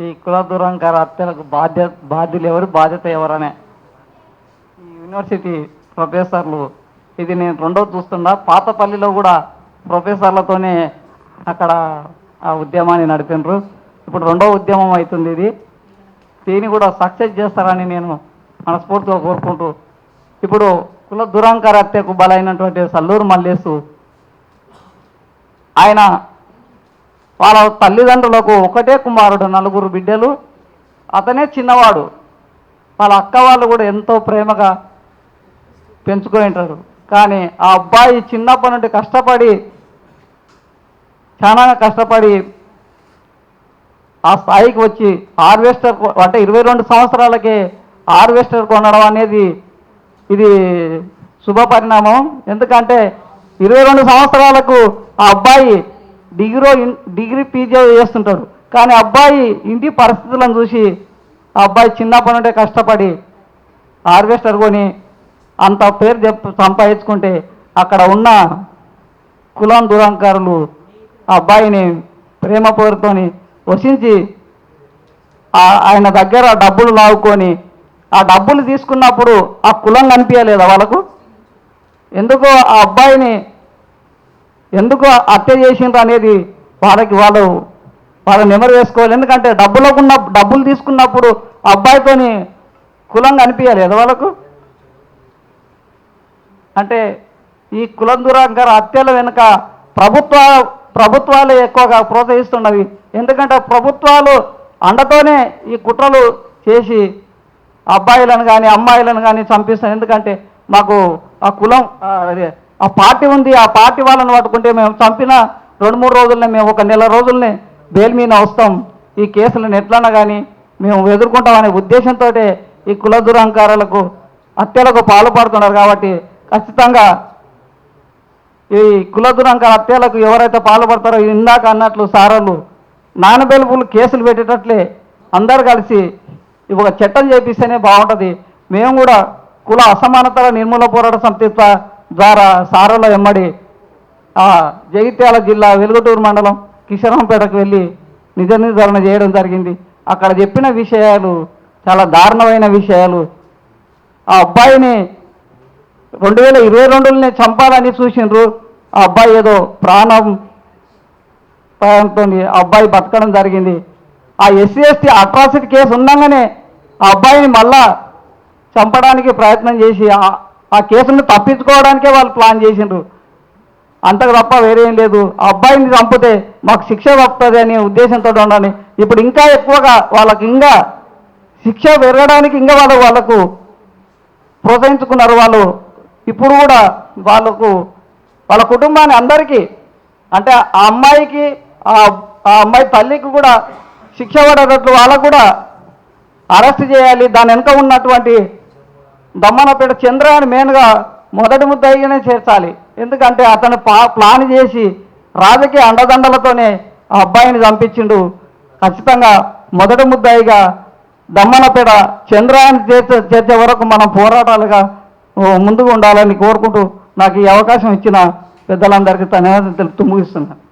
ఈ కుల దురంకార హత్యలకు బాధ్యులు ఎవరు, బాధ్యత ఎవరనే ఈ యూనివర్సిటీ ప్రొఫెసర్లు, ఇది నేను రెండోది చూస్తున్నా. పాతపల్లిలో కూడా ప్రొఫెసర్లతోనే అక్కడ ఆ ఉద్యమాన్ని నడిపినరు. ఇప్పుడు రెండో ఉద్యమం అవుతుంది. దీన్ని కూడా సక్సెస్ చేస్తారని నేను మనస్ఫూర్తిగా కోరుకుంటూ, ఇప్పుడు కుల దురంకార హత్యకు బలైనటువంటి సల్లూరు మల్లేసు ఆయన వాళ్ళ తల్లిదండ్రులకు ఒకటే కుమారుడు, 4 బిడ్డలు, అతనే చిన్నవాడు. వాళ్ళ అక్క వాళ్ళు కూడా ఎంతో ప్రేమగా పెంచుకొని ఉంటారు. కానీ ఆ అబ్బాయి చిన్నప్పటి నుండి చాలా కష్టపడి ఆ స్థాయికి వచ్చి హార్వెస్టర్, అంటే 22 సంవత్సరాలకే హార్వెస్టర్ కొనడం అనేది ఇది శుభ పరిణామం. ఎందుకంటే 22 సంవత్సరాలకు ఆ అబ్బాయి డిగ్రీ పీజీ చేస్తుంటాడు. కానీ అబ్బాయి ఇంటి పరిస్థితులను చూసి ఆ అబ్బాయి చిన్నప్పటి నుండే కష్టపడి హార్వెస్టర్ కొని అంత పేరు సంపాదించుకుంటే అక్కడ ఉన్న కులం దురంకారులు ఆ అబ్బాయిని ప్రేమ పేరుతోని వసించి ఆయన దగ్గర డబ్బులు లావుకొని ఆ డబ్బులు తీసుకున్నప్పుడు ఆ కులం కనిపించలేదా వాళ్ళకు? ఎందుకు ఆ అబ్బాయిని ఎందుకు హత్య చేసిండ్రు అనేది వాళ్ళు నెమరు వేసుకోవాలి. ఎందుకంటే డబ్బులు తీసుకున్నప్పుడు అబ్బాయితోని కులం కనిపించలేదు వాళ్ళకు. అంటే ఈ కులం దురంకార హత్యల వెనుక ప్రభుత్వాలు ఎక్కువగా ప్రోత్సహిస్తున్నవి. ఎందుకంటే ప్రభుత్వాలు అండతోనే ఈ కుట్రలు చేసి అబ్బాయిలను కానీ అమ్మాయిలను కానీ చంపిస్తాం. ఎందుకంటే మాకు ఆ కులం ఆ పార్టీ ఉంది, ఆ పార్టీ వాళ్ళని పట్టుకుంటే మేము చంపిన 2-3 రోజులనే, మేము 1 నెల రోజులనే బెయిల్ మీద వస్తాం, ఈ కేసులను ఎట్లన్నా కానీ మేము ఎదుర్కొంటామనే ఉద్దేశంతో ఈ కుల దురంకారాలకు హత్యలకు పాల్పడుతున్నారు. కాబట్టి ఖచ్చితంగా ఈ కుల దురంకార హత్యలకు ఎవరైతే పాల్పడతారో, ఇందాక అన్నట్లు సారోళ్ళు నానబెలుపులు కేసులు పెట్టేటట్లే అందరు కలిసి ఒక చట్టం చేపిస్తేనే బాగుంటుంది. మేము కూడా కుల అసమానతల నిర్మూలన పోరాట సమితి ద్వారా సారోళ్ళ ఎమ్మడి జగిత్యాల జిల్లా వెలుగుటూరు మండలం కిషరంపేటకు వెళ్ళి నిజ నిర్ధారణ చేయడం జరిగింది. అక్కడ చెప్పిన విషయాలు చాలా దారుణమైన విషయాలు. ఆ అబ్బాయిని 2022లోనే చంపాలని చూసిండ్రు. ఆ అబ్బాయి ఏదో ప్రాణంతో ఆ అబ్బాయి బతకడం జరిగింది. ఆ ఎస్సీ ఎస్టీ అట్రాసిటీ కేసు ఉండగానే ఆ అబ్బాయిని మళ్ళా చంపడానికి ప్రయత్నం చేసి ఆ కేసును తప్పించుకోవడానికే వాళ్ళు ప్లాన్ చేసిండ్రు. అంతకు తప్ప వేరేం లేదు. ఆ అబ్బాయిని చంపితే మాకు శిక్ష తప్పుతుంది అనే ఉద్దేశంతో ఉండాలి. ఇప్పుడు ఇంకా ఎక్కువగా వాళ్ళకి ఇంకా శిక్ష పెరగడానికి ఇంకా వాళ్ళకు ప్రోత్సహించుకున్నారు. వాళ్ళు ఇప్పుడు కూడా వాళ్ళ కుటుంబాన్ని అందరికీ, అంటే ఆ అమ్మాయికి ఆ అమ్మాయి తల్లికి కూడా శిక్ష పడేటట్లు వాళ్ళకు కూడా అరెస్ట్ చేయాలి. దాని వెనుక ఉన్నటువంటి దమ్మనపేట చంద్రని మెయిన్గా మొదటి ముద్దాయిగానే చేర్చాలి. ఎందుకంటే అతను ప్లాన్ చేసి రాజకీయ అండదండలతోనే ఆ అబ్బాయిని చంపించిండు. ఖచ్చితంగా మొదటి ముద్దాయిగా దమ్మనపేట చంద్రాన్ని చేర్చే వరకు మనం పోరాటాలుగా ముందుకు ఉండాలని కోరుకుంటూ నాకు ఈ అవకాశం ఇచ్చిన పెద్దలందరికీ ధన్యవాదాలు తెలుపుతూ ముగిస్తున్నాను.